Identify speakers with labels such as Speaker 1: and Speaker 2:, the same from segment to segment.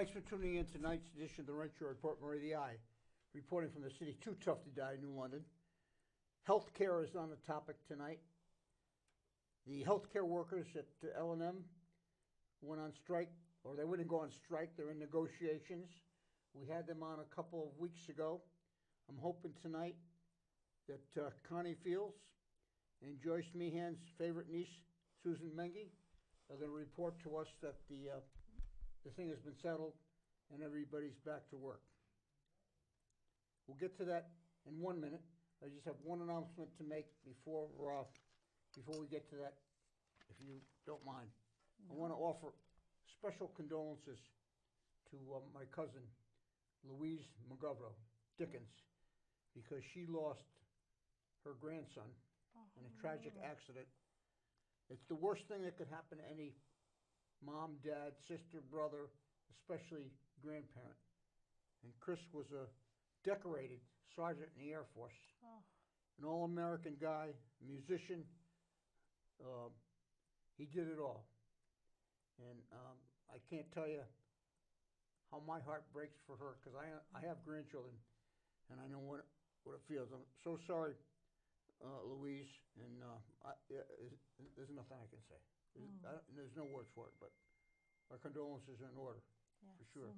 Speaker 1: Thanks for tuning in to tonight's edition of the Renshaw Report. Murray the Eye, reporting from the city too tough to die, New London. Healthcare is on the topic tonight. The healthcare workers at L&M went on strike, or they wouldn't go on strike. They're in negotiations. We had them on a couple of weeks ago. I'm hoping tonight that Connie Fields and Joyce Meehan's favorite niece, Susan Mengi, are going to report to us that the thing has been settled and everybody's back to work. We'll get to that in 1 minute. I just have one announcement to make before we get to that, if you don't mind. I want to offer special condolences to my cousin, Louise McGovern Dickens, because she lost her grandson in a tragic accident. It's the worst thing that could happen to any mom, dad, sister, brother, especially grandparent. And Chris was a decorated sergeant in the Air Force, an all-American guy, musician. He did it all. And I can't tell you how my heart breaks for her, because I have grandchildren, and I know what it feels. I'm so sorry, Louise, and there's nothing I can say. There's no words for it, but our condolences are in order, for sure.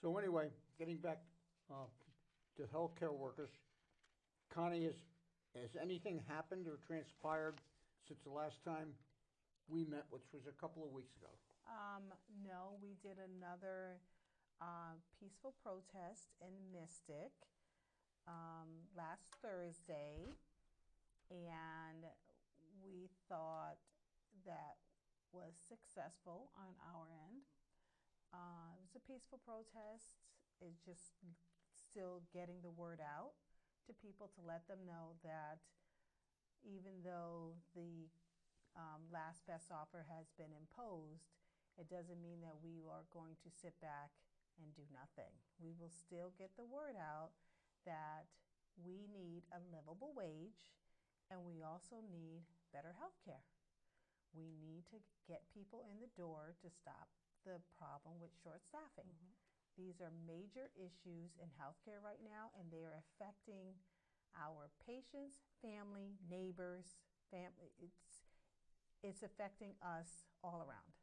Speaker 1: So anyway, getting back to healthcare workers, Connie, has anything happened or transpired since the last time we met, which was a couple of weeks ago?
Speaker 2: No, we did another peaceful protest in Mystic last Thursday, and we thought that was successful on our end. It was a peaceful protest. It's just still getting the word out to people to let them know that even though the last best offer has been imposed, it doesn't mean that we are going to sit back and do nothing. We will still get the word out that we need a livable wage, and we also need better health care. We need to get people in the door to stop the problem with short staffing. These are major issues in healthcare right now, and they are affecting our patients, family, neighbors, family. It's affecting us all around.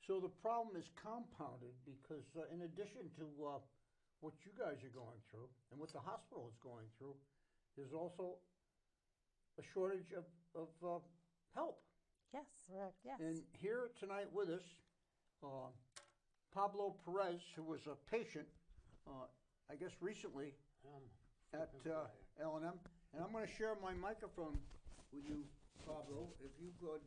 Speaker 1: So the problem is compounded because in addition to what you guys are going through and what the hospital is going through, there's also a shortage of help.
Speaker 2: Yes, correct. Yes.
Speaker 1: And here tonight with us, Pablo Perez, who was a patient, I guess recently at L&M. And I'm going to share my microphone with you, Pablo, if you could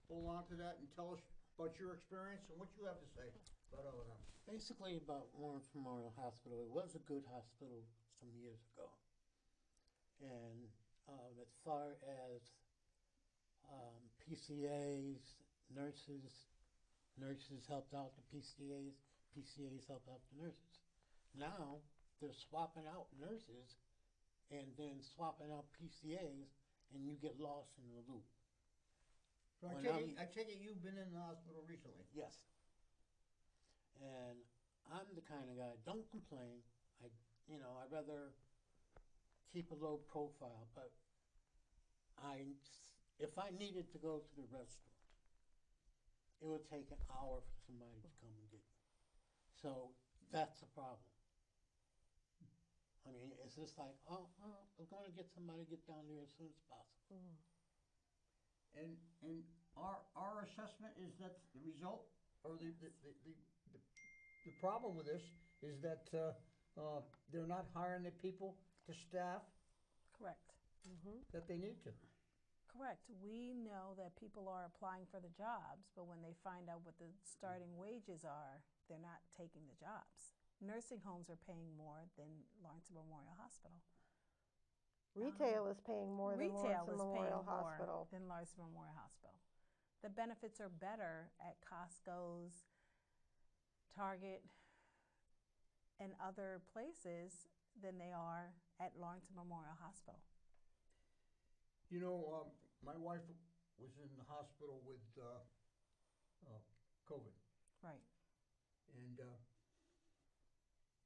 Speaker 1: hold on to that and tell us about your experience and what you have to say about L&M.
Speaker 3: Basically about Lawrence Memorial Hospital. It was a good hospital some years ago. And as far as PCAs, nurses helped out the PCAs, PCAs helped out the nurses. Now they're swapping out nurses and then swapping out PCAs, and you get lost in the loop.
Speaker 1: So I take it you've been in the hospital recently?
Speaker 3: Yes. And I'm the kind of guy, don't complain. I'd rather keep a low profile, but if I needed to go to the restroom, it would take an hour for somebody to come and get me. So that's a problem. I mean, it's just like, we're going to get somebody to get down there as soon as possible.
Speaker 1: And our assessment is that the result, or the problem with this is that they're not hiring the people to staff.
Speaker 2: Correct.
Speaker 1: That they need to.
Speaker 2: Correct. We know that people are applying for the jobs, but when they find out what the starting wages are, they're not taking the jobs. Nursing homes are paying more than Lawrence Memorial Hospital.
Speaker 4: Retail is paying more than Lawrence Memorial Hospital.
Speaker 2: Than Lawrence Memorial Hospital. The benefits are better at Costco's, Target, and other places than they are at Lawrence Memorial Hospital.
Speaker 1: You know, my wife was in the hospital with COVID.
Speaker 2: Right.
Speaker 1: And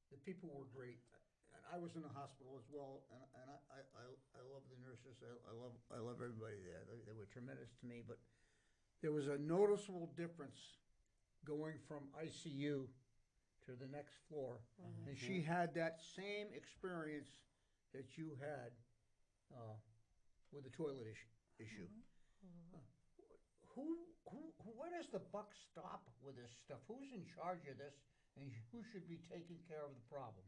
Speaker 1: the people were great. And I was in the hospital as well, and I love the nurses. I love everybody there. They were tremendous to me. But there was a noticeable difference going from ICU to the next floor, and she had that same experience that you had with the toilet issue. Where does the buck stop with this stuff? Who's in charge of this, and who should be taking care of the problem?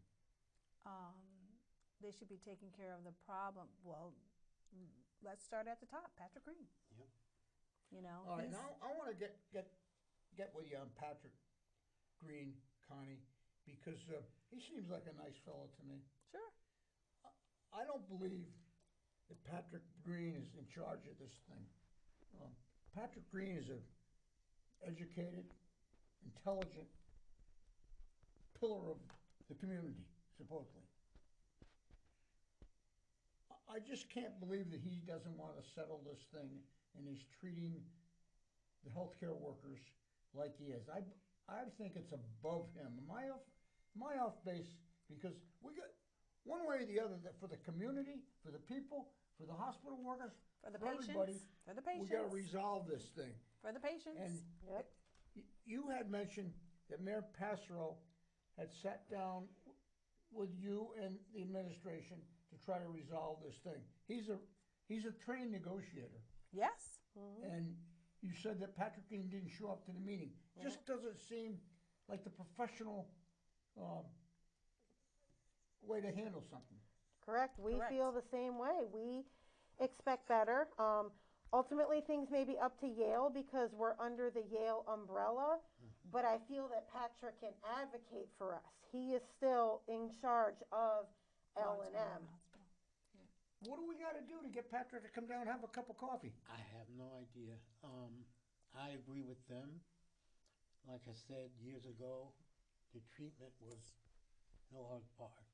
Speaker 2: They should be taking care of the problem. Well, let's start at the top. Patrick Green.
Speaker 3: Yep.
Speaker 2: You know.
Speaker 1: All right, now I want to get with you on Patrick Green, Connie, because he seems like a nice fellow to me.
Speaker 2: Sure.
Speaker 1: I don't believe that Patrick Green is in charge of this thing. Patrick Green is an educated, intelligent pillar of the community, supposedly. I just can't believe that he doesn't want to settle this thing and is treating the healthcare workers like he is. I think it's above him. Am I off base? Because we got one way or the other that for the community, for the people, for the hospital workers,
Speaker 2: for the
Speaker 1: everybody,
Speaker 2: patients, for the patients,
Speaker 1: we got to resolve this thing.
Speaker 2: For the patients.
Speaker 1: And you had mentioned that Mayor Passero had sat down with you and the administration to try to resolve this thing. He's a trained negotiator.
Speaker 2: Yes.
Speaker 1: And you said that Patrick Green didn't show up to the meeting. Just doesn't seem like the professional way to handle something.
Speaker 4: Correct. We
Speaker 2: Correct.
Speaker 4: feel the same way. We expect better. Ultimately, things may be up to Yale because we're under the Yale umbrella, but I feel that Patrick can advocate for us. He is still in charge of L&M.
Speaker 1: What do we got to do to get Patrick to come down and have a cup of coffee?
Speaker 3: I have no idea. I agree with them. Like I said years ago, the treatment was no hard part.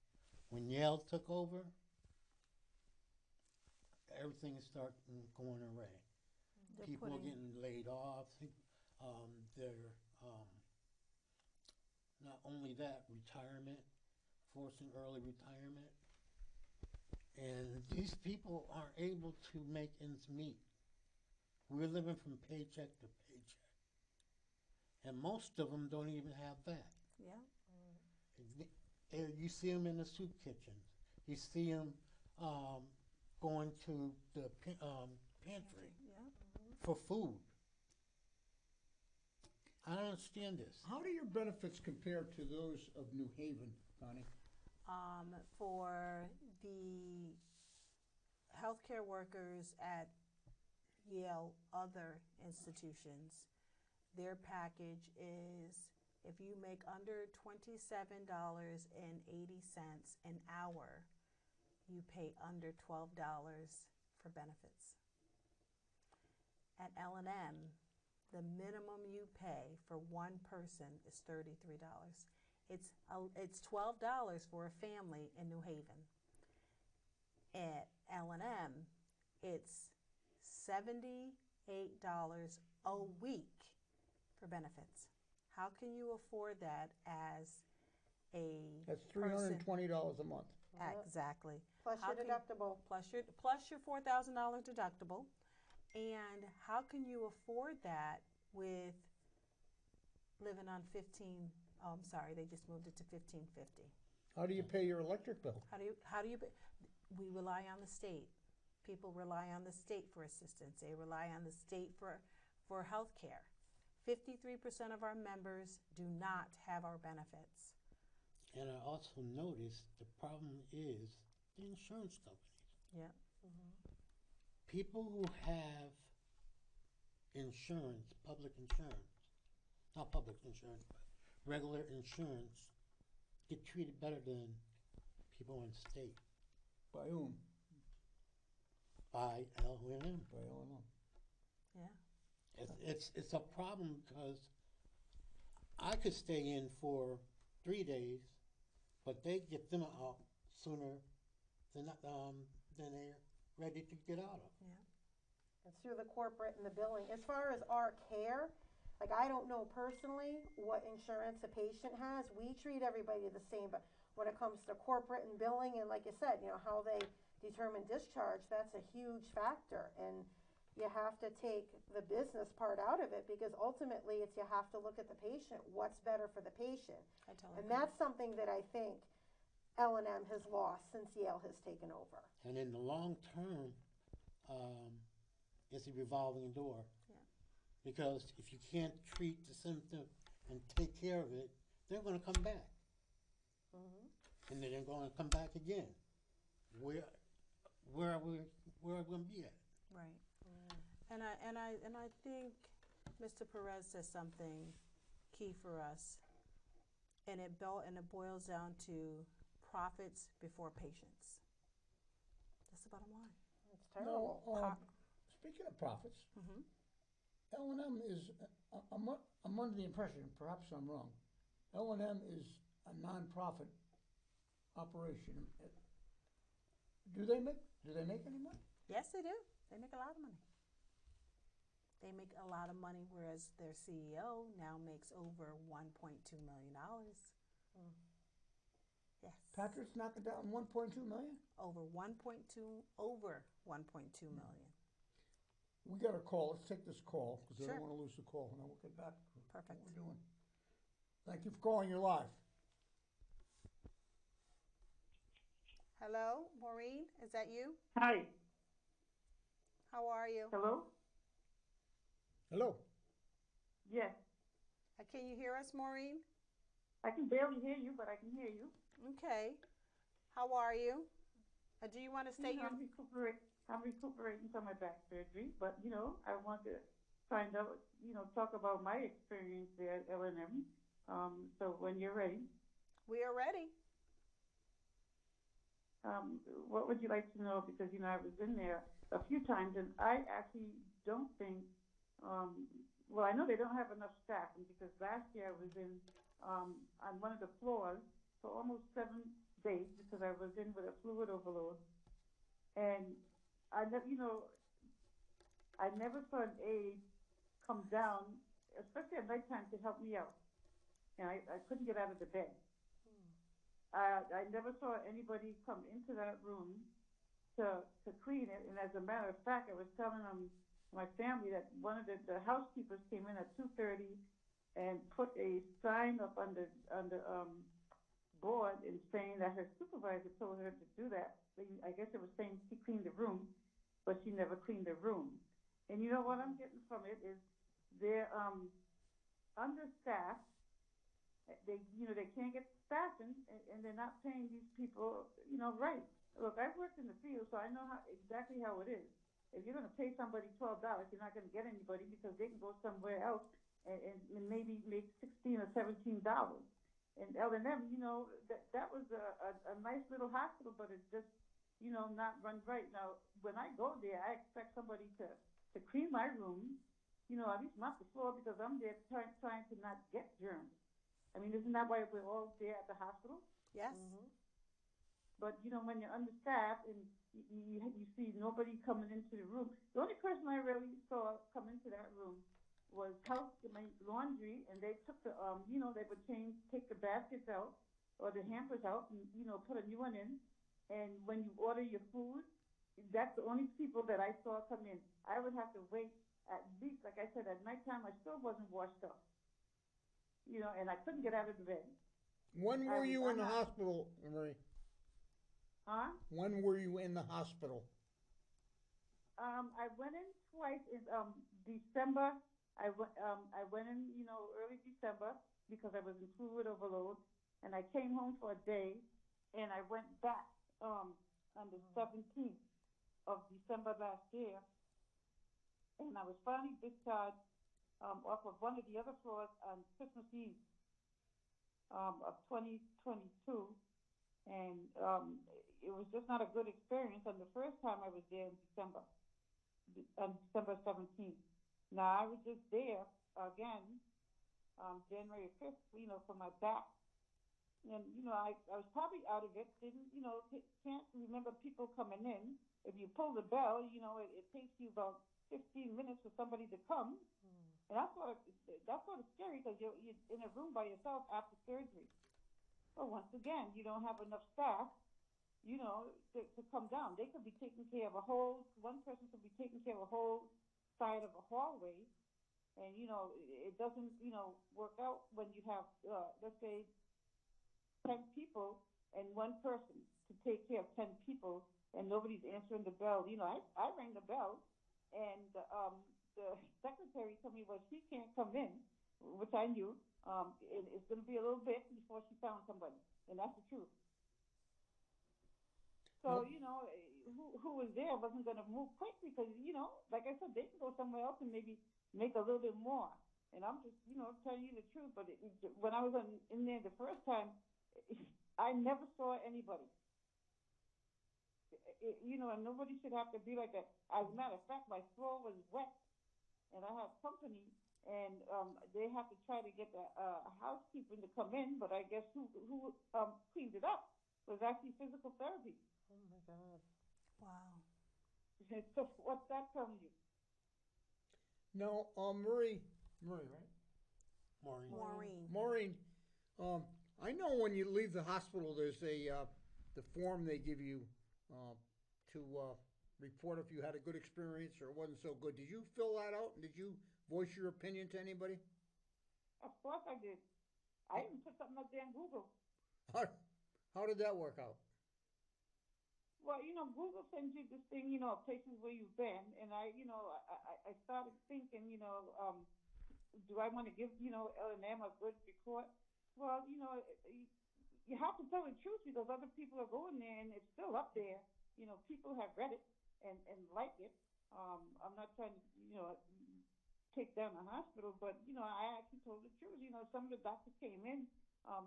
Speaker 3: When Yale took over, everything started going array. People were getting laid off. They're not only that, retirement, forcing early retirement. And these people aren't able to make ends meet. We're living from paycheck to paycheck. And most of them don't even have that.
Speaker 2: Yeah.
Speaker 3: You see them in the soup kitchens. You see them going to the pantry for food. I don't understand this.
Speaker 1: How do your benefits compare to those of New Haven, Connie?
Speaker 2: For the healthcare workers at Yale, other institutions, their package is if you make under $27.80 an hour, you pay under $12 for benefits. At L&M, the minimum you pay for one person is $33. It's $12 for a family in New Haven. At L&M, it's $78 a week for benefits. How can you afford that as a
Speaker 1: That's $320 a month.
Speaker 2: Exactly.
Speaker 4: Plus your deductible.
Speaker 2: Plus your $4,000 deductible. And how can you afford that with living on they just moved it to $1,550.
Speaker 1: How do you pay your electric bill?
Speaker 2: We rely on the state. People rely on the state for assistance. They rely on the state for health care. 53% of our members do not have our benefits.
Speaker 3: And I also noticed the problem is the insurance companies.
Speaker 2: Yeah.
Speaker 3: People who have insurance, public insurance, not public insurance, but regular insurance, get treated better than people in state.
Speaker 1: By whom?
Speaker 3: By L&M.
Speaker 1: By L&M.
Speaker 2: Yeah.
Speaker 3: It's a problem because I could stay in for 3 days, but they get them out sooner than they're ready to get out of.
Speaker 2: Yeah.
Speaker 4: It's through the corporate and the billing. As far as our care, Like, I don't know personally what insurance a patient has. We treat everybody the same, but when it comes to corporate and billing, and like you said, how they determine discharge, that's a huge factor. And you have to take the business part out of it, because ultimately you have to look at the patient. What's better for the patient?
Speaker 2: I totally
Speaker 4: And
Speaker 2: agree.
Speaker 4: that's something that I think L&M has lost since Yale has taken over.
Speaker 3: And in the long term, it's a revolving door.
Speaker 2: Yeah.
Speaker 3: Because if you can't treat the symptom and take care of it, they're going to come back.
Speaker 4: Mm-hmm.
Speaker 3: And then they're going to come back again. Where are we going to be at?
Speaker 2: Right. And I think Mr. Perez says something key for us, and it boils down to profits before patients. That's the bottom line.
Speaker 4: It's terrible.
Speaker 1: No, speaking of profits,
Speaker 2: Mm-hmm.
Speaker 1: L&M is, I'm under the impression, perhaps I'm wrong, L&M is a non-profit operation. Do they make any money?
Speaker 2: Yes, they do. They make a lot of money. They make a lot of money, whereas their CEO now makes over $1.2 million. Yes.
Speaker 1: Patrick's knocking down 1.2 million?
Speaker 2: Over 1.2 million.
Speaker 1: We got a call. Let's take this call, because I
Speaker 2: Sure.
Speaker 1: don't want to lose the call, and then we'll get back to
Speaker 2: Perfect.
Speaker 1: what we're doing. Thank you for calling. You're live.
Speaker 2: Hello, Maureen, is that you?
Speaker 5: Hi.
Speaker 2: How are you?
Speaker 5: Hello?
Speaker 1: Hello.
Speaker 5: Yes.
Speaker 2: Can you hear us, Maureen?
Speaker 5: I can barely hear you, but I can hear you.
Speaker 2: Okay. How are you? Do you want to state your...
Speaker 5: I'm recuperating from my back surgery, but, I want to find out, talk about my experience there at L&M. So when you're ready,
Speaker 2: We are ready.
Speaker 5: what would you like to know? Because, I was in there a few times, and I actually don't think, well, I know they don't have enough staffing, because last year I was in on one of the floors for almost 7 days, because I was in with a fluid overload. And I never saw an aide come down, especially at nighttime, to help me out. And I couldn't get out of the bed. I never saw anybody come into that room to clean it. And as a matter of fact, I was telling my family that one of the housekeepers came in at 2:30 and put a sign up on the board and saying that her supervisor told her to do that. I guess it was saying she cleaned the room, but she never cleaned the room. And you know what I'm getting from it is they're understaffed. They can't get staffing, and they're not paying these people right. Look, I've worked in the field, so I know exactly how it is. If you're going to pay somebody $12, you're not going to get anybody, because they can go somewhere else and maybe make $16 or $17. And L&M, that was a nice little hospital, but it's just not run right. Now, when I go there, I expect somebody to clean my room, at least mop the floor, because I'm there trying to not get germs. I mean, isn't that why we're all there at the hospital?
Speaker 2: Yes.
Speaker 4: Mm-hmm.
Speaker 5: But, when you're understaffed and you see nobody coming into the room, the only person I really saw come into that room was my laundry, and they took the, they would take the baskets out or the hampers out and, put a new one in. And when you order your food, that's the only people that I saw come in. I would have to wait at least, like I said, at nighttime, I still wasn't washed up. And I couldn't get out of the bed.
Speaker 1: When were you in the hospital, Marie?
Speaker 5: Huh?
Speaker 1: When were you in the hospital?
Speaker 5: I went in twice in December. I went in, early December, because I was in fluid overload, and I came home for a day, and I went back on the 17th of December last year, and I was finally discharged off of one of the other floors on Christmas Eve of 2022, and it was just not a good experience. And the first time I was there in December, on December 17th. Now, I was just there again, January 5th, for my back. And, I was probably out of it, can't remember people coming in. If you pull the bell, it takes you about 15 minutes for somebody to come. And that's sort of scary because you're in a room by yourself after surgery. But once again, you don't have enough staff, to come down. They could be taking care of one person could be taking care of a whole side of a hallway, and it doesn't work out when you have let's say 10 people and one person to take care of 10 people, and nobody's answering the bell. I rang the bell, and the secretary told me, well, she can't come in, which I knew. It's going to be a little bit before she found somebody, and that's the truth. So, who was there wasn't going to move quick because, like I said, they can go somewhere else and maybe make a little bit more. And I'm just, telling you the truth. But when I was in there the first time, I never saw anybody. And nobody should have to be like that. As a matter of fact, my floor was wet, and I had company, and they have to try to get the housekeeping to come in. But I guess who cleaned it up was actually physical therapy.
Speaker 4: Oh my God.
Speaker 2: Wow.
Speaker 5: So what's that telling you?
Speaker 1: No, Marie, right?
Speaker 2: Maureen.
Speaker 1: I know when you leave the hospital, there's the form they give you to report if you had a good experience or it wasn't so good. Did you fill that out? Did you voice your opinion to anybody?
Speaker 5: Of course I did. I even put something up there in Google.
Speaker 1: How did that work out?
Speaker 5: Well, Google sends you this thing, places where you've been, and I started thinking, do I want to give, L&M a good report? Well, you have to tell the truth because other people are going there and it's still up there. People have read it and like it. I'm not trying to, take down the hospital, but, I actually told the truth. Some of the doctors came in,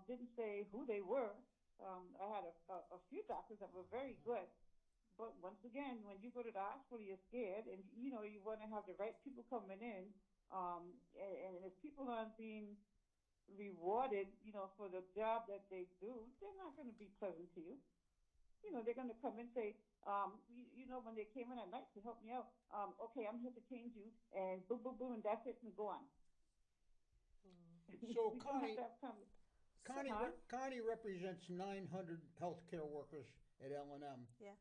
Speaker 5: didn't say who they were. I had a few doctors that were very good. But once again, when you go to the hospital, you're scared, and you want to have the right people coming in. And if people aren't being rewarded, for the job that they do, they're not going to be pleasant to you. They're going to come and say, when they came in at night to help me out, okay, I'm here to change you, and boom, boom, boom, and that's it, and go on.
Speaker 1: So
Speaker 5: We don't have to have
Speaker 1: Connie represents 900 healthcare workers at L&M.
Speaker 2: Yeah.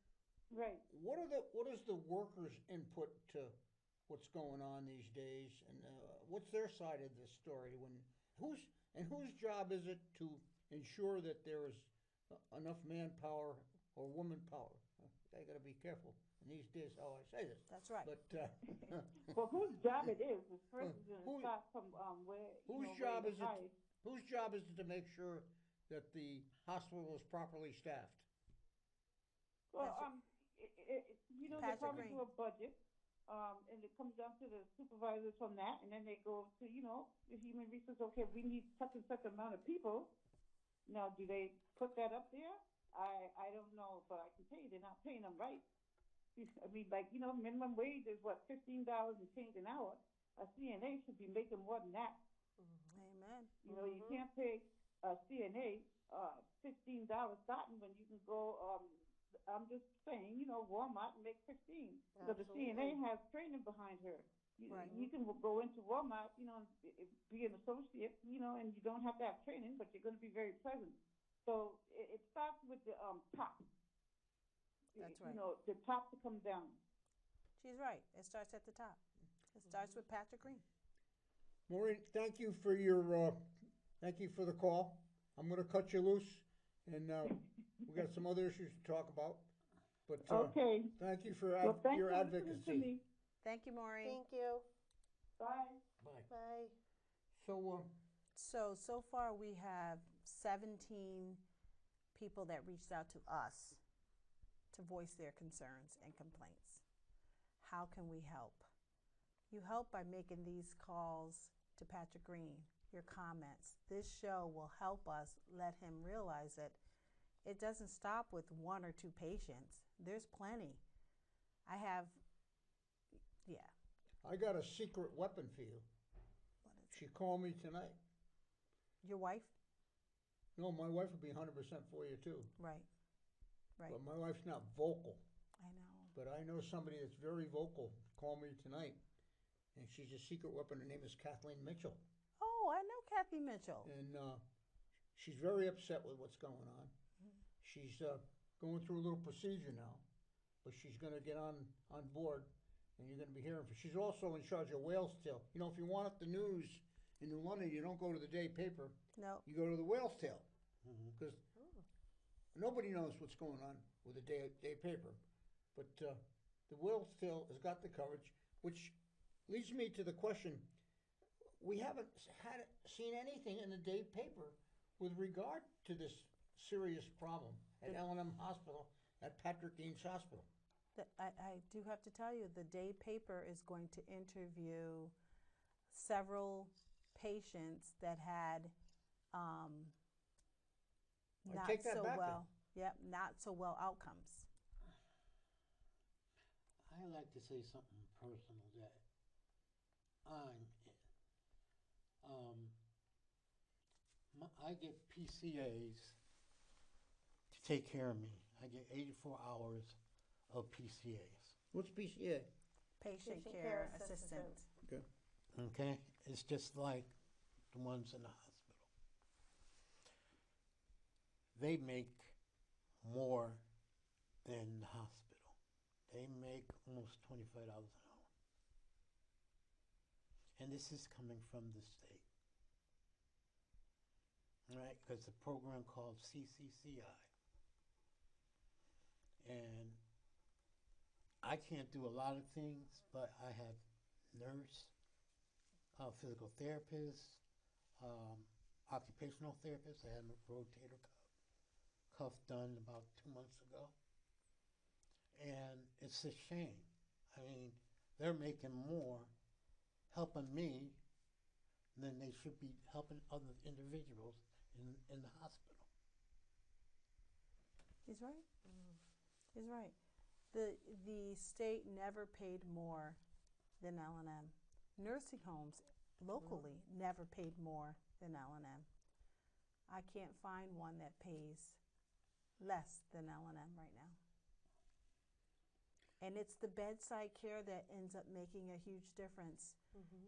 Speaker 5: Right.
Speaker 1: What is the workers' input to what's going on these days, and what's their side of the story? Whose job is it to ensure that there is enough manpower or woman power? I got to be careful in these days how I say this.
Speaker 2: That's right.
Speaker 1: But
Speaker 5: Well, whose job it is first is going to start from where
Speaker 1: whose
Speaker 5: where
Speaker 1: job
Speaker 5: you're
Speaker 1: is it?
Speaker 5: hired.
Speaker 1: Whose job is it to make sure that the hospital is properly staffed?
Speaker 5: Well, they
Speaker 2: Patrick
Speaker 5: probably
Speaker 2: Green.
Speaker 5: do a budget, and it comes down to the supervisors from that, and then they go to, the human resources. Okay, we need such and such amount of people. Now, do they put that up there? I don't know, but I can tell you they're not paying them right. I mean, minimum wage is what, $15 and change an hour. A CNA should be making more than that.
Speaker 2: Amen.
Speaker 5: You can't pay a CNA $15 starting when you can go. I'm just saying, Walmart and make 15. Because the CNA has training behind her.
Speaker 2: Right.
Speaker 5: You can go into Walmart, and be an associate, and you don't have to have training, but you're going to be very pleasant. So it starts with the top.
Speaker 2: That's right.
Speaker 5: The top to come down.
Speaker 2: She's right. It starts at the top. It starts with Patrick Green.
Speaker 1: Maureen, thank you for the call. I'm going to cut you loose, and we got some other issues to talk about. But
Speaker 5: okay.
Speaker 1: Thank you for
Speaker 5: Thanks
Speaker 1: your
Speaker 5: for listening to
Speaker 1: advocacy.
Speaker 5: me.
Speaker 2: Thank you, Maureen.
Speaker 4: Thank you.
Speaker 5: Bye.
Speaker 1: Bye.
Speaker 4: Bye.
Speaker 2: So far we have 17 people that reached out to us to voice their concerns and complaints. How can we help? You help by making these calls to Patrick Green, your comments. This show will help us let him realize that it doesn't stop with 1 or 2 patients. There's plenty. I
Speaker 1: got a secret weapon for you.
Speaker 2: What is
Speaker 1: She called me tonight.
Speaker 2: your wife?
Speaker 1: No, my wife would be 100% for you too.
Speaker 2: Right.
Speaker 1: But my wife's not vocal.
Speaker 2: I know.
Speaker 1: But I know somebody that's very vocal called me tonight. and she's a secret weapon. Her name is Kathleen Mitchell.
Speaker 2: Oh, I know Kathy Mitchell.
Speaker 1: And she's very upset with what's going on. She's going through a little procedure now, but she's going to get on board, and you're going to be hearing from. She's also in charge of Wales Tale. You know, if you want the news in New London, you don't go to the day paper.
Speaker 2: No.
Speaker 1: You go to the Wales Tale, because nobody knows what's going on with the day paper. But the Wales Tale has got the coverage, which leads me to the question. We haven't seen anything in the day paper with regard to this serious problem at L&M Hospital, at Patrick Dean's Hospital.
Speaker 2: I do have to tell you, the day paper is going to interview several patients that had not
Speaker 1: take that
Speaker 2: so
Speaker 1: back
Speaker 2: well. Yep, not so well outcomes.
Speaker 3: I like to say something personal that I'm in. I get PCAs to take care of me. I get 84 hours of PCAs.
Speaker 1: What's PCA?
Speaker 2: Patient care assistant.
Speaker 1: Okay.
Speaker 3: Okay? It's just like the ones in the hospital. They make more than the hospital. They make almost $25 an hour. And this is coming from the state. Right? Because it's a program called CCCI. And I can't do a lot of things, but I have nurse, physical therapist, occupational therapist. I had a rotator cuff done about 2 months ago. And it's a shame. I mean, they're making more helping me than they should be helping other individuals in the hospital.
Speaker 2: He's right. He's right. The state never paid more than L&M. Nursing homes locally never paid more than L&M. I can't find one that pays less than L&M right now. And it's the bedside care that ends up making a huge difference.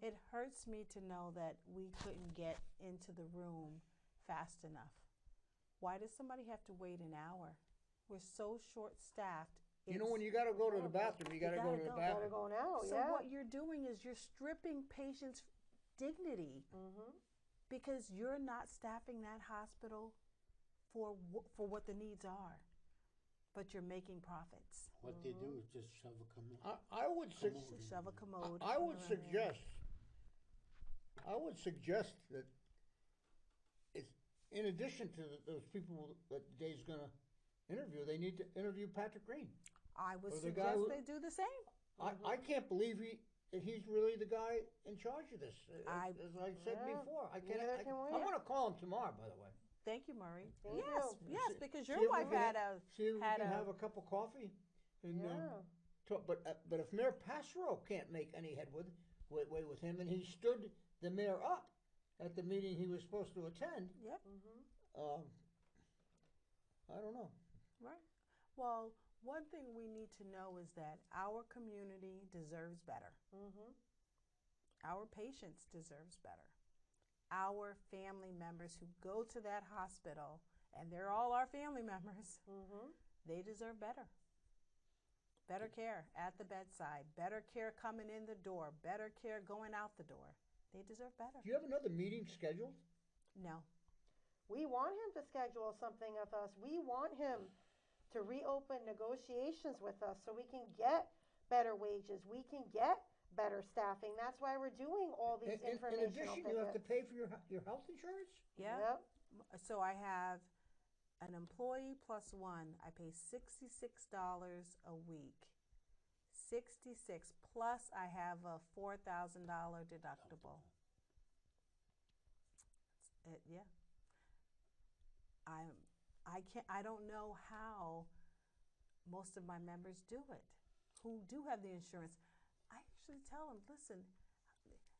Speaker 2: It hurts me to know that we couldn't get into the room fast enough. Why does somebody have to wait an hour? We're so short-staffed.
Speaker 1: You know, when you got to go to the bathroom, you got to go to the
Speaker 4: Gotta
Speaker 1: bathroom.
Speaker 4: go now,
Speaker 2: So
Speaker 4: yeah.
Speaker 2: what you're doing is you're stripping patients' dignity because you're not staffing that hospital for what the needs are, but you're making profits.
Speaker 3: What they do is just shove a commode.
Speaker 1: I would
Speaker 2: Shove a commode.
Speaker 1: I would
Speaker 2: around there.
Speaker 1: suggest that it's in addition to those people that Dave's going to interview, they need to interview Patrick Green.
Speaker 2: I would
Speaker 1: Or the guy
Speaker 2: suggest
Speaker 1: who-
Speaker 2: they do the same.
Speaker 1: I can't believe that he's really the guy in charge of this. As I said
Speaker 4: Yeah,
Speaker 1: before,
Speaker 4: neither can we.
Speaker 1: I'm going to call him tomorrow, by the way.
Speaker 2: Thank you, Murray.
Speaker 4: Thank
Speaker 2: Yes,
Speaker 4: you.
Speaker 2: yes,
Speaker 1: See-
Speaker 2: because
Speaker 1: see
Speaker 2: your
Speaker 1: if we
Speaker 2: wife
Speaker 1: can-
Speaker 2: had a
Speaker 1: See if we
Speaker 2: had
Speaker 1: can
Speaker 2: a-
Speaker 1: have a cup of coffee. And,
Speaker 4: Yeah.
Speaker 1: but if Mayor Passero can't make any headway with him, and he stood the mayor up at the meeting he was supposed to attend,
Speaker 2: Yep.
Speaker 1: I don't know.
Speaker 2: Right. Well, one thing we need to know is that our community deserves better. Our patients deserves better. Our family members who go to that hospital, and they're all our family members, they deserve better. Better care at the bedside, better care coming in the door, better care going out the door. They deserve better.
Speaker 1: Do you have another meeting scheduled?
Speaker 2: No.
Speaker 4: We want him to schedule something with us. We want him to reopen negotiations with us so we can get better wages. We can get better staffing. That's why we're doing all these
Speaker 1: In
Speaker 4: informational
Speaker 1: addition, you have to
Speaker 4: pickets.
Speaker 1: pay for your health insurance?
Speaker 2: Yeah.
Speaker 4: Yep.
Speaker 2: So I have an employee plus one. I pay $66 a week. 66 plus I have a $4,000 deductible. Yeah. I don't know how most of my members do it, who do have the insurance. I actually tell them, listen,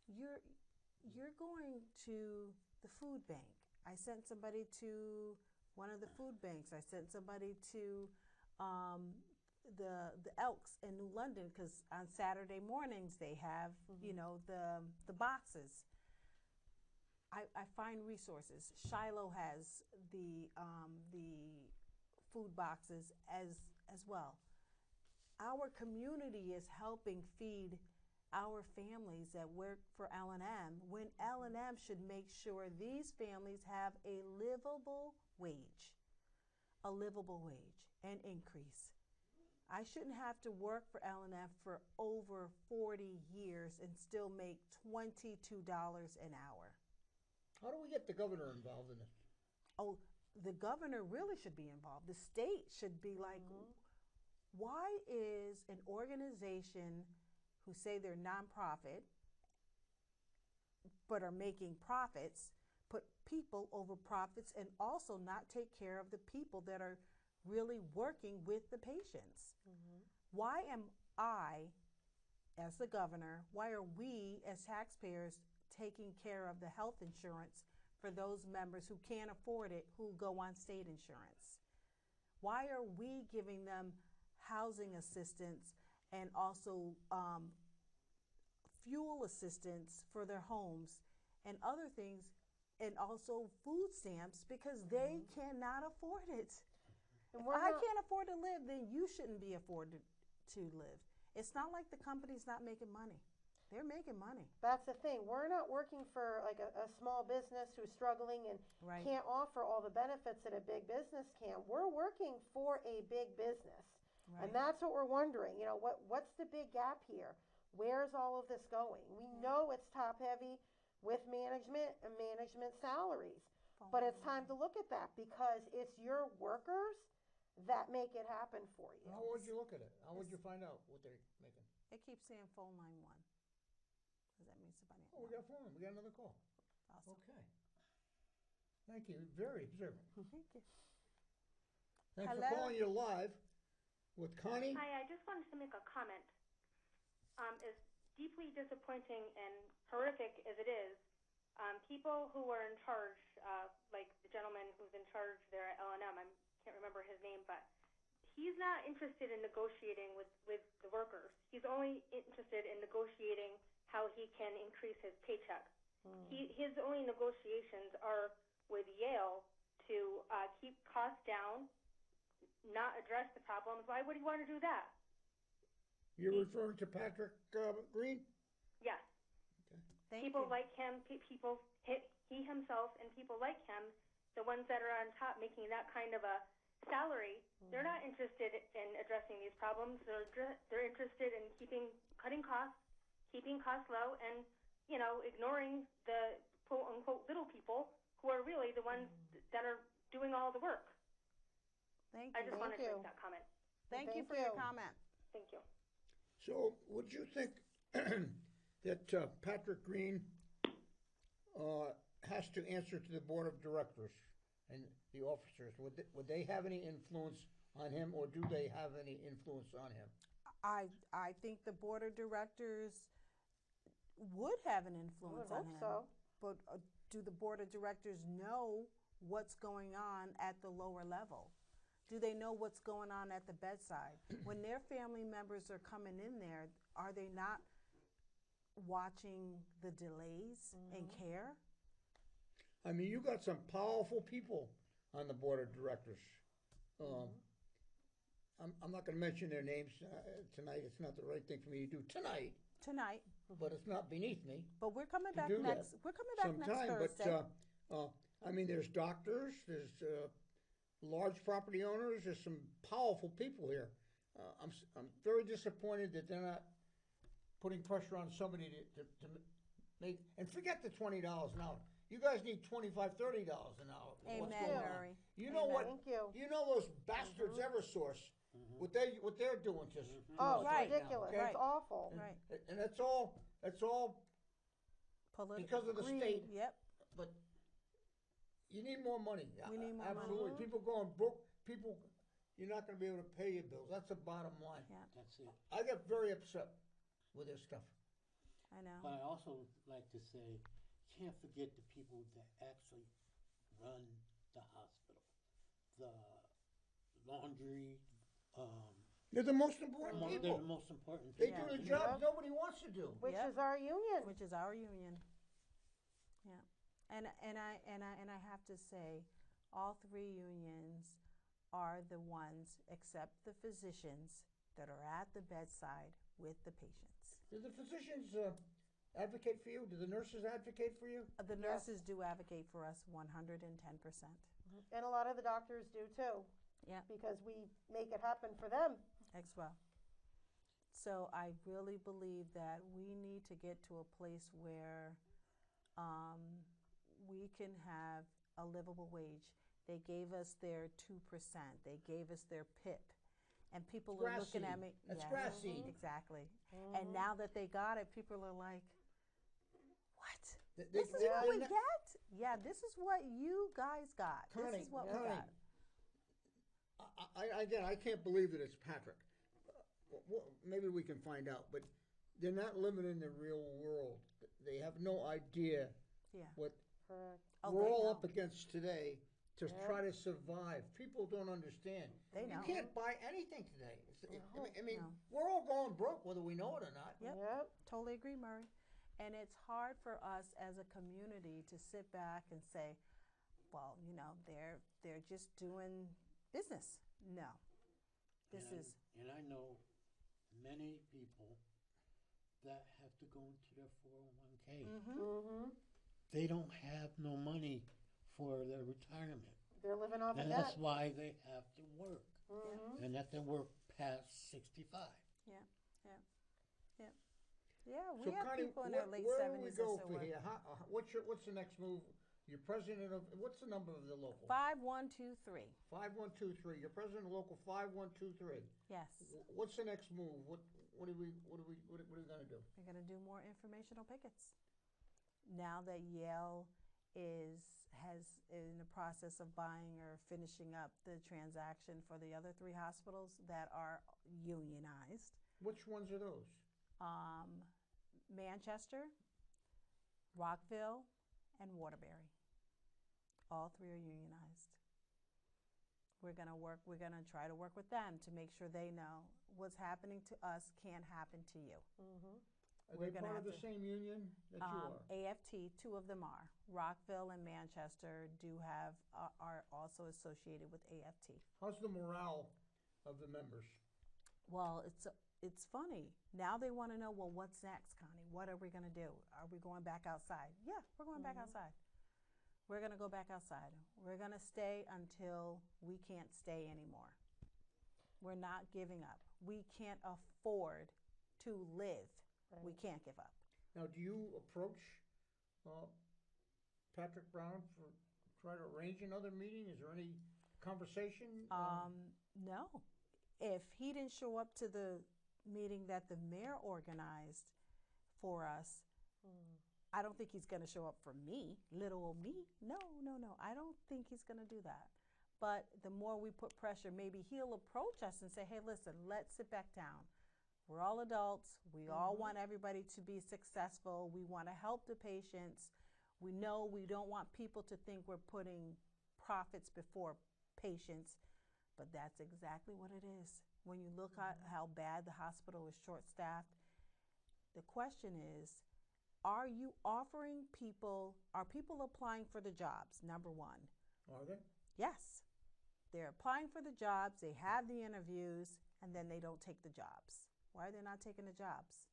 Speaker 2: you're going to the food bank. I sent somebody to one of the food banks. I sent somebody to the Elks in New London, because on Saturday mornings they have the boxes. I find resources. Shiloh has the food boxes as well. Our community is helping feed our families that work for L&M, when L&M should make sure these families have a livable wage and increase. I shouldn't have to work for L&M for over 40 years and still make $22 an hour.
Speaker 1: How do we get the governor involved in this?
Speaker 2: Oh, the governor really should be involved. The state should be like, why is an organization who say they're nonprofit but are making profits put people over profits and also not take care of the people that are really working with the patients? Why am I, as the governor, why are we as taxpayers taking care of the health insurance for those members who can't afford it, who go on state insurance? Why are we giving them housing assistance and also fuel assistance for their homes and other things, and also food stamps, because they cannot afford it?
Speaker 4: And
Speaker 2: If
Speaker 4: we're
Speaker 2: I
Speaker 4: not-
Speaker 2: can't afford to live, then you shouldn't be afforded to live. It's not like the company's not making money. They're making money.
Speaker 4: That's the thing. We're not working for like a small business who's struggling and
Speaker 2: Right.
Speaker 4: can't offer all the benefits that a big business can. We're working for a big business.
Speaker 2: Right.
Speaker 4: And that's what we're wondering. What's the big gap here? Where's all of this going? We know it's top heavy with management and management salaries. But it's time to look at that, because it's your workers that make it happen for you.
Speaker 1: How would you look at it? How would you find out what they're making?
Speaker 2: It keeps saying phone line 1. Does that mean somebody?
Speaker 1: Oh, we got a phone. We got another call.
Speaker 2: Awesome.
Speaker 1: Okay. Thank you. Very observant.
Speaker 2: Thank you.
Speaker 1: Thanks
Speaker 2: Hello?
Speaker 1: for calling. You live with Connie.
Speaker 6: Hi, I just wanted to make a comment. As deeply disappointing and horrific as it is, people who are in charge, like the gentleman who's in charge there at L&M, I can't remember his name, but he's not interested in negotiating with the workers. He's only interested in negotiating how he can increase his paycheck. His only negotiations are with Yale to keep costs down, not address the problems. Why would he want to do that?
Speaker 1: You're referring to Patrick Green?
Speaker 6: Yes.
Speaker 2: Thank
Speaker 6: People
Speaker 2: you.
Speaker 6: like him, he himself and people like him, the ones that are on top making that kind of a salary, they're not interested in addressing these problems. They're interested in cutting costs, keeping costs low, and ignoring the quote unquote little people who are really the ones that are doing all the work.
Speaker 2: Thank
Speaker 6: I
Speaker 2: you.
Speaker 6: just wanted to
Speaker 4: you.
Speaker 6: make that comment.
Speaker 2: Thank you
Speaker 4: Thank
Speaker 2: for your
Speaker 4: you.
Speaker 2: comment.
Speaker 6: Thank you.
Speaker 1: So would you think that Patrick Green has to answer to the board of directors and the officers? Would they have any influence on him, or do they have any influence on him?
Speaker 2: I think the board of directors would have an influence
Speaker 4: I
Speaker 2: on
Speaker 4: would
Speaker 2: him.
Speaker 4: hope so.
Speaker 2: But do the board of directors know what's going on at the lower level? Do they know what's going on at the bedside? When their family members are coming in there, are they not watching the delays in care?
Speaker 1: I mean, you got some powerful people on the board of directors. I'm not going to mention their names tonight. It's not the right thing for me to do tonight,
Speaker 2: Tonight,
Speaker 1: but it's not beneath me.
Speaker 2: but we're coming
Speaker 1: To
Speaker 2: back
Speaker 1: do that
Speaker 2: next. We're coming back
Speaker 1: sometime.
Speaker 2: next Thursday.
Speaker 1: But I mean, there's doctors, there's large property owners, there's some powerful people here. I'm very disappointed that they're not putting pressure on somebody to make, and forget the $20 an hour. You guys need $25, $30 an hour. What's
Speaker 2: Amen,
Speaker 1: going on?
Speaker 2: Murray.
Speaker 1: You know
Speaker 2: Amen.
Speaker 1: what?
Speaker 4: Thank you.
Speaker 1: You know those bastards Eversource, what they're doing to us
Speaker 4: Oh, it's
Speaker 1: right now,
Speaker 4: ridiculous.
Speaker 1: okay?
Speaker 4: It's awful.
Speaker 2: Right.
Speaker 1: And that's all because of the
Speaker 2: Greed.
Speaker 1: state.
Speaker 2: Yep.
Speaker 1: But you need more money.
Speaker 2: We need more money.
Speaker 1: Absolutely. People going broke. People, you're not going to be able to pay your bills. That's the bottom line.
Speaker 2: Yeah,
Speaker 3: That's it.
Speaker 1: I get very upset with this stuff.
Speaker 2: I know.
Speaker 3: But I also like to say, can't forget the people that actually run the hospital, the laundry,
Speaker 1: They're the most important
Speaker 3: They're
Speaker 1: people.
Speaker 3: the most important
Speaker 1: They
Speaker 3: people.
Speaker 1: do the
Speaker 2: Yeah.
Speaker 1: job
Speaker 4: Yep.
Speaker 1: nobody wants to do.
Speaker 4: Which
Speaker 2: Yep.
Speaker 4: is our union.
Speaker 2: Which is our union. Yeah. And I have to say, all three unions are the ones, except the physicians, that are at the bedside with the patients.
Speaker 1: Do the physicians advocate for you? Do the nurses advocate for you?
Speaker 2: The nurses do advocate for us 110%.
Speaker 4: And a lot of the doctors do too.
Speaker 2: Yeah.
Speaker 4: Because we make it happen for them.
Speaker 2: As well. So I really believe that we need to get to a place where we can have a livable wage. They gave us their 2%. They gave us their PIP. And people are
Speaker 1: Grass
Speaker 2: looking at
Speaker 1: seed.
Speaker 2: me.
Speaker 1: That's
Speaker 2: Yes,
Speaker 1: grass seed.
Speaker 2: Exactly. And now that they got it, people are like, what?
Speaker 1: They-
Speaker 2: This is
Speaker 1: they-
Speaker 2: what
Speaker 1: they're
Speaker 2: we
Speaker 1: not-
Speaker 2: get? Yeah, this is what you guys got.
Speaker 1: Connie,
Speaker 2: This is what we
Speaker 1: Connie,
Speaker 2: got.
Speaker 1: Again, I can't believe that it's Patrick. Maybe we can find out, but they're not living in the real world. They have no idea
Speaker 2: Yeah.
Speaker 1: what
Speaker 4: Correct.
Speaker 2: Oh,
Speaker 1: we're
Speaker 2: they
Speaker 1: all
Speaker 2: know.
Speaker 1: up against today to
Speaker 4: Yeah.
Speaker 1: try to survive. People don't understand.
Speaker 2: They know.
Speaker 1: You can't buy anything today. I mean,
Speaker 2: No.
Speaker 1: we're all going broke, whether we know it or not.
Speaker 2: Yep.
Speaker 4: Yep.
Speaker 2: Totally agree, Murray. And it's hard for us as a community to sit back and say, well, you know, they're just doing business. No. This is
Speaker 3: And I know many people that have to go into their 401k.
Speaker 4: Mm-hmm.
Speaker 3: They don't have no money for their retirement.
Speaker 4: They're living off of
Speaker 3: And
Speaker 4: that.
Speaker 3: that's why they have to work.
Speaker 4: Mm-hmm.
Speaker 3: And that they work past 65.
Speaker 2: yeah, we
Speaker 1: So,
Speaker 2: have
Speaker 1: Connie,
Speaker 2: people in their late
Speaker 1: where do we
Speaker 2: 70s
Speaker 1: go
Speaker 2: that
Speaker 1: for
Speaker 2: still work.
Speaker 1: here? What's the next move? You're president of, what's the number of the local?
Speaker 2: 5123.
Speaker 1: 5123. You're president of local 5123.
Speaker 2: Yes.
Speaker 1: What's the next move? What are we gonna do?
Speaker 2: We're going to do more informational pickets. Now that Yale is in the process of buying or finishing up the transaction for the other three hospitals that are unionized,
Speaker 1: Which ones are those?
Speaker 2: Manchester, Rockville, and Waterbury. All three are unionized. We're going to try to work with them to make sure they know what's happening to us can't happen to you.
Speaker 4: Mm-hmm.
Speaker 1: Are
Speaker 2: We're
Speaker 1: they
Speaker 2: gonna
Speaker 1: part of
Speaker 2: have
Speaker 1: the
Speaker 2: to-
Speaker 1: same union that you are?
Speaker 2: AFT, two of them are. Rockville and Manchester are also associated with AFT.
Speaker 1: How's the morale of the members?
Speaker 2: Well, it's funny. Now they want to know, well, what's next, Connie? What are we going to do? Are we going back outside? Yeah, we're going back outside. We're going to go back outside. We're going to stay until we can't stay anymore. We're not giving up. We can't afford to live. We can't give up.
Speaker 1: Now, do you approach Patrick Brown for try to arrange another meeting? Is there any conversation?
Speaker 2: No. If he didn't show up to the meeting that the mayor organized for us, I don't think he's going to show up for me, little old me. No. I don't think he's going to do that. But the more we put pressure, maybe he'll approach us and say, hey, listen, let's sit back down. We're all adults. We all want everybody to be successful. We want to help the patients. We know we don't want people to think we're putting profits before patients, but that's exactly what it is. When you look at how bad the hospital is short-staffed, the question is, are people applying for the jobs, number one?
Speaker 1: Are they?
Speaker 2: Yes. They're applying for the jobs, they have the interviews, and then they don't take the jobs. Why are they not taking the jobs?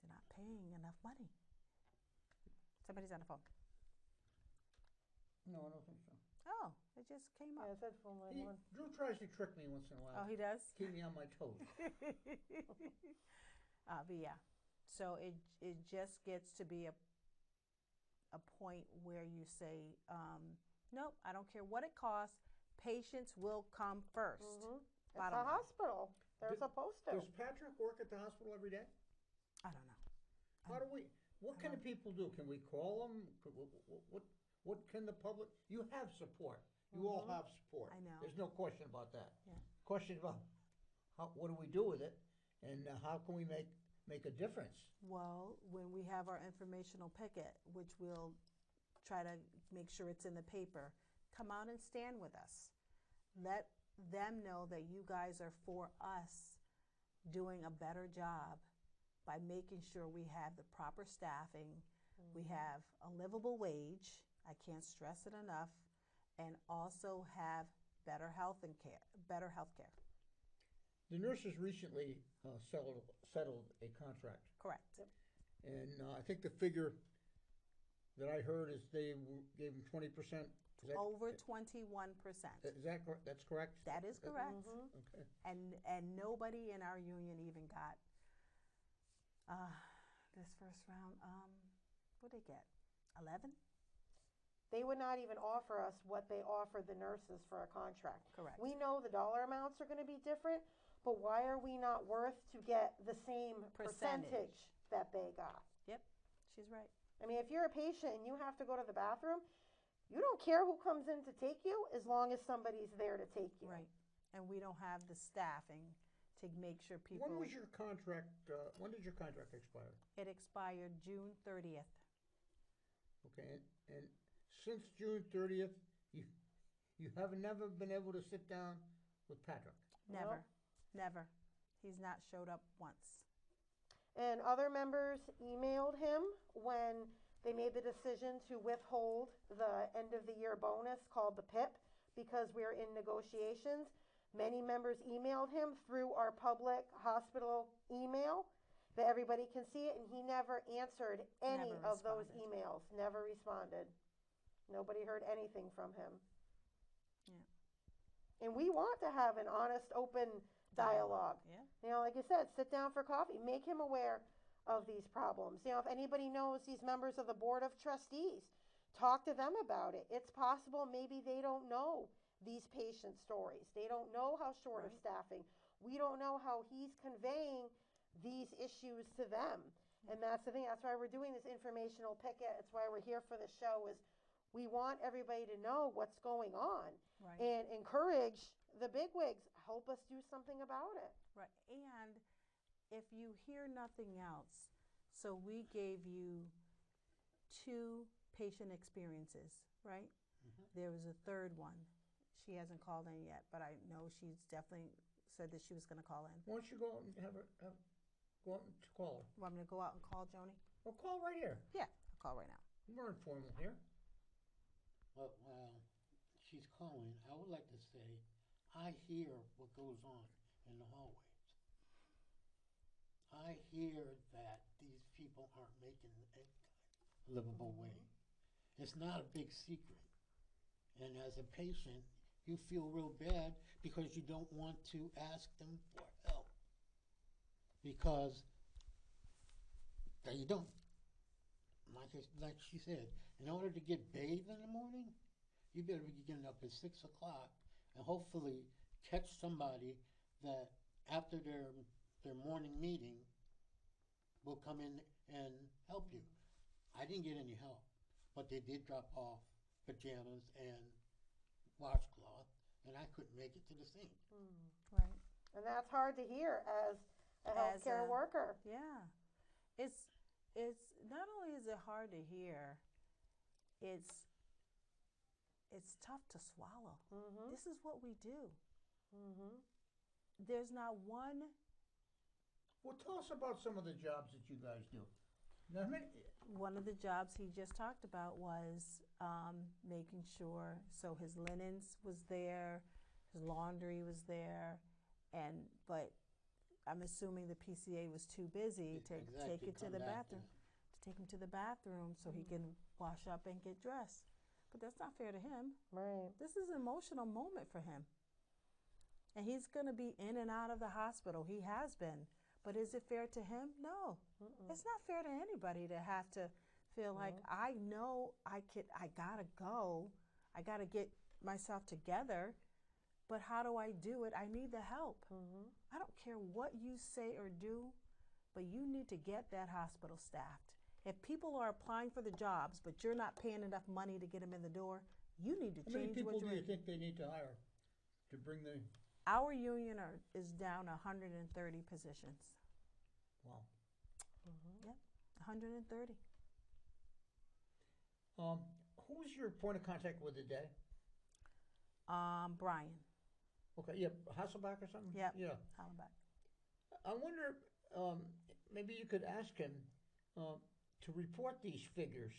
Speaker 2: They're not paying enough money. Somebody's on the phone.
Speaker 1: No, I don't think so.
Speaker 2: Oh, it just came
Speaker 4: Yeah,
Speaker 2: up.
Speaker 4: it said phone line one.
Speaker 1: Drew tries to trick me once in a while.
Speaker 2: Oh, he does?
Speaker 1: Keep me on my toes.
Speaker 2: But yeah, so it just gets to be a point where you say, nope, I don't care what it costs. Patients will come first.
Speaker 4: It's
Speaker 2: Bottom
Speaker 4: a
Speaker 2: line.
Speaker 4: hospital. They're supposed to.
Speaker 1: Does Patrick work at the hospital every day?
Speaker 2: I don't know.
Speaker 1: What can the people do? Can we call them? What can the public? You have support. You all have support.
Speaker 2: I know.
Speaker 1: There's no question about that.
Speaker 2: Yeah.
Speaker 1: Question about what do we do with it, and how can we make a difference?
Speaker 2: Well, when we have our informational picket, which we'll try to make sure it's in the paper, come out and stand with us. Let them know that you guys are for us doing a better job by making sure we have the proper staffing, we have a livable wage, I can't stress it enough, and also have better health care.
Speaker 1: The nurses recently settled a contract,
Speaker 2: Correct.
Speaker 1: and I think the figure that I heard is they gave them 20%.
Speaker 2: Over 21%.
Speaker 1: Is that correct? That's correct?
Speaker 2: That is correct.
Speaker 1: Okay.
Speaker 2: And nobody in our union even got this first round. What did they get? 11?
Speaker 4: They would not even offer us what they offer the nurses for a contract.
Speaker 2: Correct.
Speaker 4: We know the dollar amounts are going to be different, but why are we not worth to get the same percentage that they got?
Speaker 2: Yep, she's right.
Speaker 4: I mean, if you're a patient and you have to go to the bathroom, you don't care who comes in to take you as long as somebody's there to take you.
Speaker 2: Right. And we don't have the staffing to make sure people.
Speaker 1: When was your contract, when did your contract expire?
Speaker 2: It expired June 30th.
Speaker 1: Okay, and since June 30th, you have never been able to sit down with Patrick?
Speaker 2: Never. Never. He's not showed up once.
Speaker 4: And other members emailed him when they made the decision to withhold the end of the year bonus called the PIP because we're in negotiations. Many members emailed him through our public hospital email that everybody can see it, and he never answered any
Speaker 2: Never
Speaker 4: of those
Speaker 2: responded.
Speaker 4: emails, never responded. Nobody heard anything from him.
Speaker 2: Yeah.
Speaker 4: And we want to have an honest, open dialogue.
Speaker 2: Yeah.
Speaker 4: You know, like I said, sit down for coffee, make him aware of these problems. You know, if anybody knows these members of the Board of Trustees, talk to them about it. It's possible maybe they don't know these patient stories. They don't know how short of
Speaker 2: Right.
Speaker 4: staffing. We don't know how he's conveying these issues to them. And that's the thing. That's why we're doing this informational picket. It's why we're here for the show is we want everybody to know what's going on
Speaker 2: Right.
Speaker 4: and encourage the bigwigs, help us do something about it.
Speaker 2: Right. And if you hear nothing else, so we gave you 2 patient experiences, right? There was a third one. She hasn't called in yet, but I know she's definitely said that she was going to call in.
Speaker 1: Why don't you go out and go out and call her?
Speaker 2: Want me to go out and call Joni?
Speaker 1: Well, call right here.
Speaker 2: Yeah, I'll call right now.
Speaker 1: We're informal here.
Speaker 3: Well, while she's calling, I would like to say, I hear what goes on in the hallways. I hear that these people aren't making a livable wage. It's not a big secret. And as a patient, you feel real bad because you don't want to ask them for help. Because they don't. Like she said, in order to get bathed in the morning, you better be getting up at 6 o'clock and hopefully catch somebody that after their morning meeting will come in and help you. I didn't get any help, but they did drop off pajamas and washcloth, and I couldn't make it to the sink.
Speaker 2: Right.
Speaker 4: And that's hard to hear as a healthcare worker.
Speaker 2: Yeah. It's not only is it hard to hear, it's tough to swallow. This is what we do. There's not one.
Speaker 1: Well, tell us about some of the jobs that you guys do. Now,
Speaker 2: One of the jobs he just talked about was making sure, so his linens was there, his laundry was there, but I'm assuming the PCA was too busy to take it to the bathroom, to take him to the bathroom so he can wash up and get dressed. But that's not fair to him.
Speaker 4: Right.
Speaker 2: This is an emotional moment for him. And he's going to be in and out of the hospital. He has been. But is it fair to him? No. It's not fair to anybody to have to feel like, I know I gotta go. I gotta get myself together. But how do I do it? I need the help. I don't care what you say or do, but you need to get that hospital staffed. If people are applying for the jobs, but you're not paying enough money to get them in the door, you need to
Speaker 1: how many
Speaker 2: change
Speaker 1: people
Speaker 2: what
Speaker 1: do
Speaker 2: you're
Speaker 1: you think they need to hire to bring the?
Speaker 2: Our union is down 130 positions.
Speaker 1: Wow.
Speaker 2: Yep, 130.
Speaker 1: Who's your point of contact with today?
Speaker 2: Brian.
Speaker 1: Okay, yeah, Hasselback or something?
Speaker 2: Yep.
Speaker 1: Yeah.
Speaker 2: Hollenbeck.
Speaker 1: I wonder, maybe you could ask him to report these figures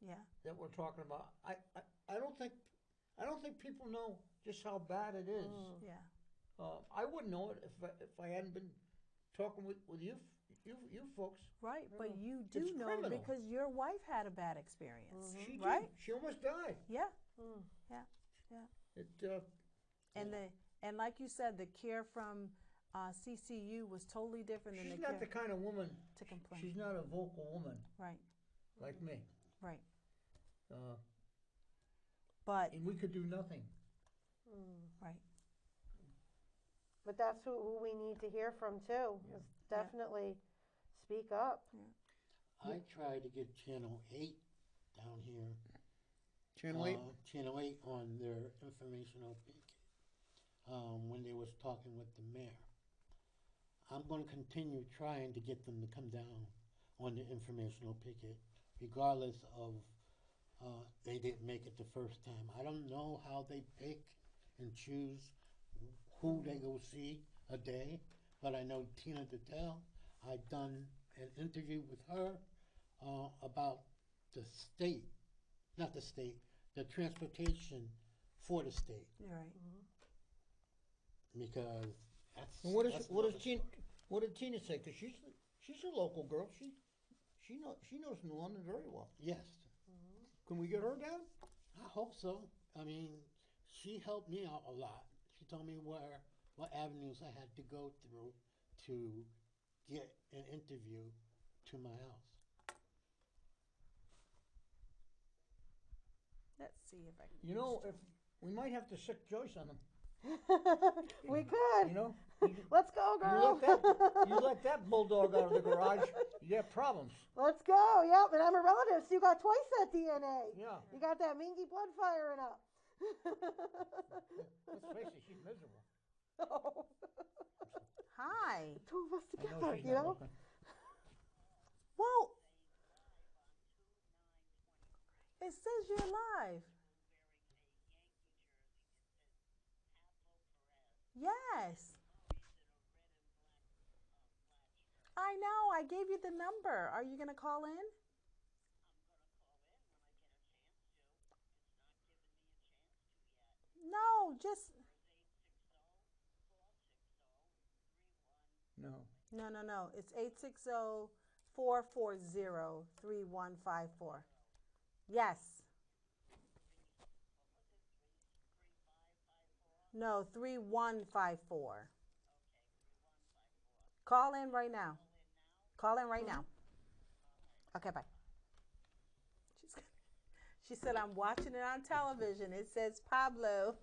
Speaker 2: Yeah.
Speaker 1: that we're talking about. I don't think people know just how bad it is.
Speaker 2: Yeah.
Speaker 1: I wouldn't know it if I hadn't been talking with you folks.
Speaker 2: Right, but you do
Speaker 1: It's
Speaker 2: know
Speaker 1: criminal.
Speaker 2: because your wife had a bad experience.
Speaker 1: She
Speaker 2: Right?
Speaker 1: did. She almost died.
Speaker 2: Yeah.
Speaker 1: It
Speaker 2: And like you said, the care from CCU was totally different than
Speaker 1: she's
Speaker 2: the
Speaker 1: not
Speaker 2: care
Speaker 1: the kind of woman.
Speaker 2: to complain.
Speaker 1: She's not a vocal woman
Speaker 2: Right.
Speaker 1: like me.
Speaker 2: Right.
Speaker 1: Uh,
Speaker 2: But
Speaker 1: and we could do nothing.
Speaker 2: right.
Speaker 4: But that's who we need to hear from too. Is definitely speak up.
Speaker 3: I tried to get Channel 8 down here.
Speaker 1: Channel 8?
Speaker 3: Channel 8 on their informational picket when they was talking with the mayor. I'm going to continue trying to get them to come down on the informational picket, regardless of they didn't make it the first time. I don't know how they pick and choose who they go see a day, but I know Tina Detel. I've done an interview with her about the state, not the state, the transportation for the state,
Speaker 2: You're right.
Speaker 3: because that's.
Speaker 1: And what
Speaker 3: that's
Speaker 1: what
Speaker 3: another
Speaker 1: does Tina
Speaker 3: story.
Speaker 1: what did Tina say? Because she's a local girl. She knows New London very well.
Speaker 3: Yes,
Speaker 1: Can we get her down?
Speaker 3: I hope so. I mean, she helped me out a lot. She told me what avenues I had to go through to get an interview to my house.
Speaker 2: Let's see if I can.
Speaker 1: You know, if we might have to sick Joyce on them.
Speaker 4: We could.
Speaker 1: You know,
Speaker 4: Let's go, girl.
Speaker 1: you let that bulldog out of the garage, you get problems.
Speaker 4: Let's go. Yep. And I'm a relative, so you got twice that DNA.
Speaker 1: Yeah.
Speaker 4: You got that mingy blood firing up.
Speaker 1: Let's face it, she's miserable.
Speaker 4: Oh.
Speaker 2: Hi.
Speaker 4: Two of us
Speaker 1: I know
Speaker 4: together,
Speaker 1: she's
Speaker 4: you
Speaker 1: not
Speaker 4: know?
Speaker 1: looking.
Speaker 2: Whoa. It says you're live. Yes. I know. I gave you the number. Are you going to call in? No, just.
Speaker 1: No.
Speaker 2: No. It's 860-440-3154. Yes. No, 3154. Call in right now. Call in right now. Okay, bye. She said, I'm watching it on television. It says Pablo.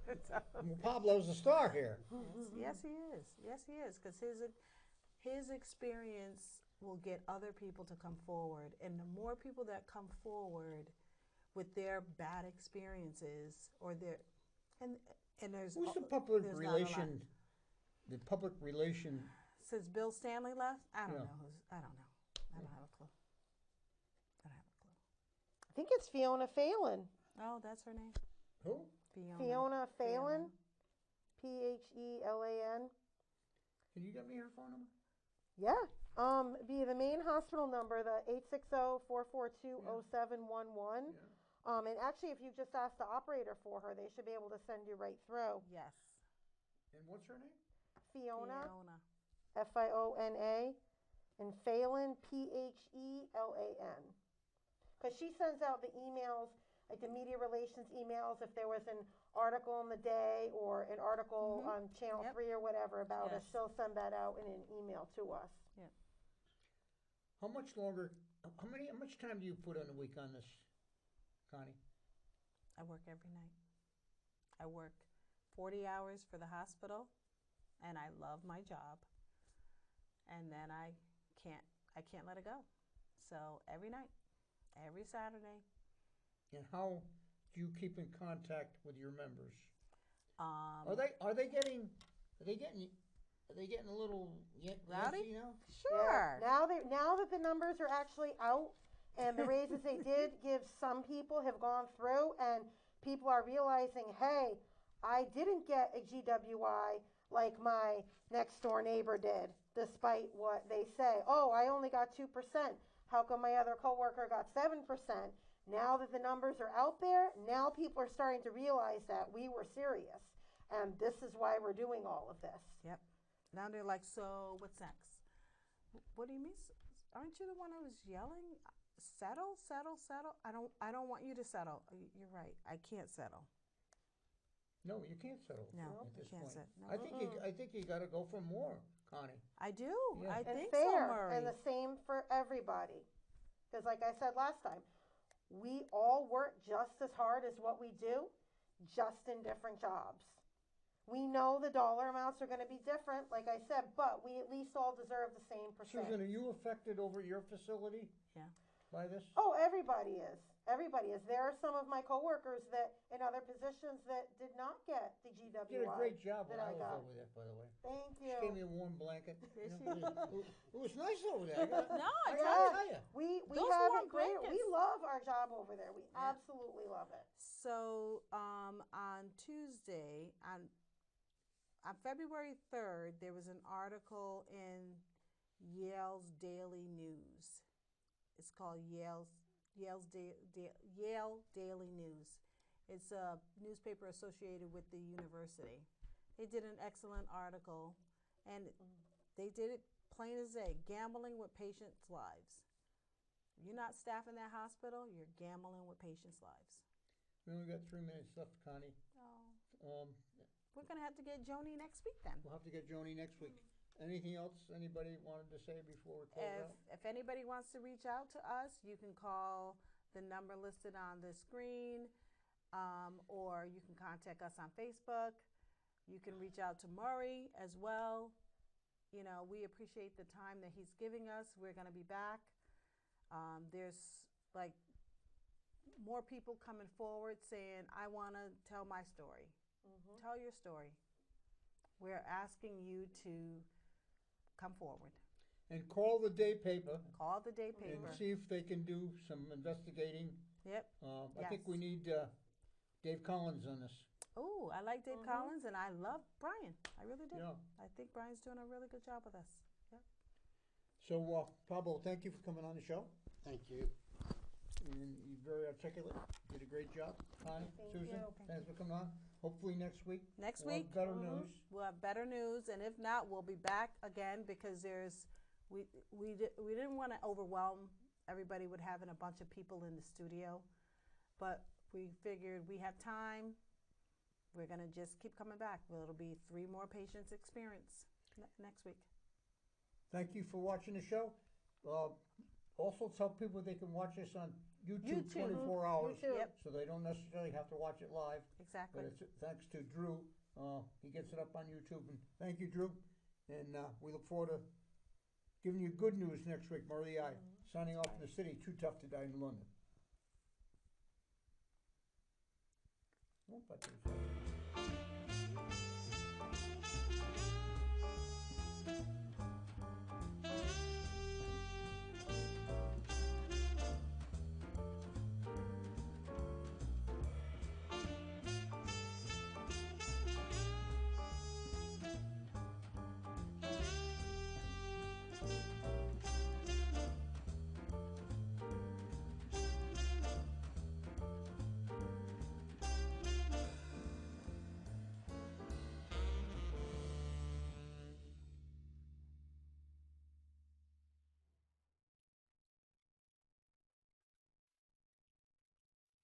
Speaker 1: Well, Pablo's the star here.
Speaker 2: Yes, he is. Yes, he is. Because his experience will get other people to come forward. And the more people that come forward with their bad experiences or their, and there's
Speaker 1: Who's the
Speaker 2: there's
Speaker 1: public
Speaker 2: not a lot.
Speaker 1: relation? The public relation.
Speaker 2: Since Bill Stanley left, I don't
Speaker 1: Yeah.
Speaker 2: know. I don't know. I don't have a clue. I don't have a clue.
Speaker 4: I think it's Fiona Phelan.
Speaker 2: Oh, that's her name?
Speaker 1: Who?
Speaker 4: Fiona Phelan. Phelan.
Speaker 1: Can you get me her phone number?
Speaker 4: Yeah. Be the main hospital number, the 860-442-0711. And actually, if you just ask the operator for her, they should be able to send you right through.
Speaker 2: Yes.
Speaker 1: And what's her name?
Speaker 4: Fiona. Fiona. And Phelan, Phelan. Because she sends out the emails, like the media relations emails, if there was an article in the day or an article on Channel 3 or whatever about us,
Speaker 2: Yes.
Speaker 4: she'll send that out in an email to us.
Speaker 1: How much longer? How much time do you put in a week on this, Connie?
Speaker 2: I work every night. I work 40 hours for the hospital, and I love my job. And then I can't let it go. So every night, every Saturday.
Speaker 1: And how do you keep in contact with your members?
Speaker 2: Um,
Speaker 1: Are they getting a little
Speaker 2: Rowdy?
Speaker 1: yanky now?
Speaker 2: Sure.
Speaker 4: Yeah. Now that the numbers are actually out and the raises they did give, some people have gone through and people are realizing, hey, I didn't get a GWI like my next door neighbor did, despite what they say. Oh, I only got 2%. How come my other coworker got 7%? Now that the numbers are out there, now people are starting to realize that we were serious. And this is why we're doing all of this.
Speaker 2: Yep. Now they're like, so what's next? What do you mean? Aren't you the one who was yelling? Settle, settle, settle. I don't want you to settle. You're right. I can't settle.
Speaker 1: No, you can't settle
Speaker 2: No,
Speaker 1: at
Speaker 2: you
Speaker 1: this
Speaker 2: can't
Speaker 1: point.
Speaker 2: settle. No.
Speaker 1: I think you got to go for more, Connie.
Speaker 2: I do.
Speaker 1: Yeah.
Speaker 2: I
Speaker 4: And
Speaker 2: think
Speaker 4: fair,
Speaker 2: so, Murray.
Speaker 4: and the same for everybody. Because like I said last time, we all work just as hard as what we do, just in different jobs. We know the dollar amounts are going to be different, like I said, but we at least all deserve the same percent.
Speaker 1: Susan, are you affected over your facility?
Speaker 2: Yeah.
Speaker 1: By this?
Speaker 4: Oh, everybody is. Everybody is. There are some of my coworkers that in other positions that did not get the GWI.
Speaker 1: You did a great job when
Speaker 4: that
Speaker 1: I was
Speaker 4: got.
Speaker 1: over there, by the way.
Speaker 4: Thank
Speaker 1: She gave me
Speaker 4: you.
Speaker 1: a warm blanket.
Speaker 2: Did
Speaker 1: You
Speaker 2: she?
Speaker 1: know, it was nice over there.
Speaker 2: No, I
Speaker 1: I
Speaker 2: tell
Speaker 1: gotta
Speaker 2: you.
Speaker 1: tell you.
Speaker 4: We
Speaker 2: Those
Speaker 4: have
Speaker 2: warm
Speaker 4: it great. We
Speaker 2: blankets.
Speaker 4: love our job over there. We
Speaker 2: Yeah.
Speaker 4: absolutely love it.
Speaker 2: So on Tuesday, on February 3rd, there was an article in Yale's Daily News. It's called Yale Daily News. It's a newspaper associated with the university. They did an excellent article, and they did it plain as day, gambling with patients' lives. You're not staffing that hospital, you're gambling with patients' lives.
Speaker 1: We only got 3 minutes left, Connie.
Speaker 2: Oh. We're going to have to get Joni next week then.
Speaker 1: We'll have to get Joni next week. Anything else anybody wanted to say before we close out?
Speaker 2: If anybody wants to reach out to us, you can call the number listed on the screen, or you can contact us on Facebook. You can reach out to Murray as well. You know, we appreciate the time that he's giving us. We're going to be back. There's like more people coming forward saying, I want to tell my story. Tell your story. We're asking you to come forward.
Speaker 1: And call the day paper
Speaker 2: Call the day paper.
Speaker 1: and see if they can do some investigating.
Speaker 2: Yep.
Speaker 1: I think we need Dave Collins on this.
Speaker 2: Oh, I like Dave Collins, and I love Brian. I really do.
Speaker 1: Yeah.
Speaker 2: I think Brian's doing a really good job with us. Yep.
Speaker 1: So, Pablo, thank you for coming on the show.
Speaker 3: Thank you.
Speaker 1: And you're very articulate. Did a great job. Connie,
Speaker 4: Thank
Speaker 1: Susan,
Speaker 4: you.
Speaker 1: thanks for coming on. Hopefully next week.
Speaker 2: Next
Speaker 1: we'll
Speaker 2: week,
Speaker 1: have better news.
Speaker 2: we'll have better news, and if not, we'll be back again because we didn't want to overwhelm everybody with having a bunch of people in the studio, but we figured we have time. We're going to just keep coming back. Well, it'll be 3 more patients experience next week.
Speaker 1: Thank you for watching the show. Also tell people they can watch us on YouTube 24 hours,
Speaker 2: Yep.
Speaker 1: so they don't necessarily have to watch it live.
Speaker 2: Exactly.
Speaker 1: But it's thanks to Drew. He gets it up on YouTube. And thank you, Drew. And we look forward to giving you good news next week. Murray I, signing off from the city. Too tough to die in London. Won't that do so?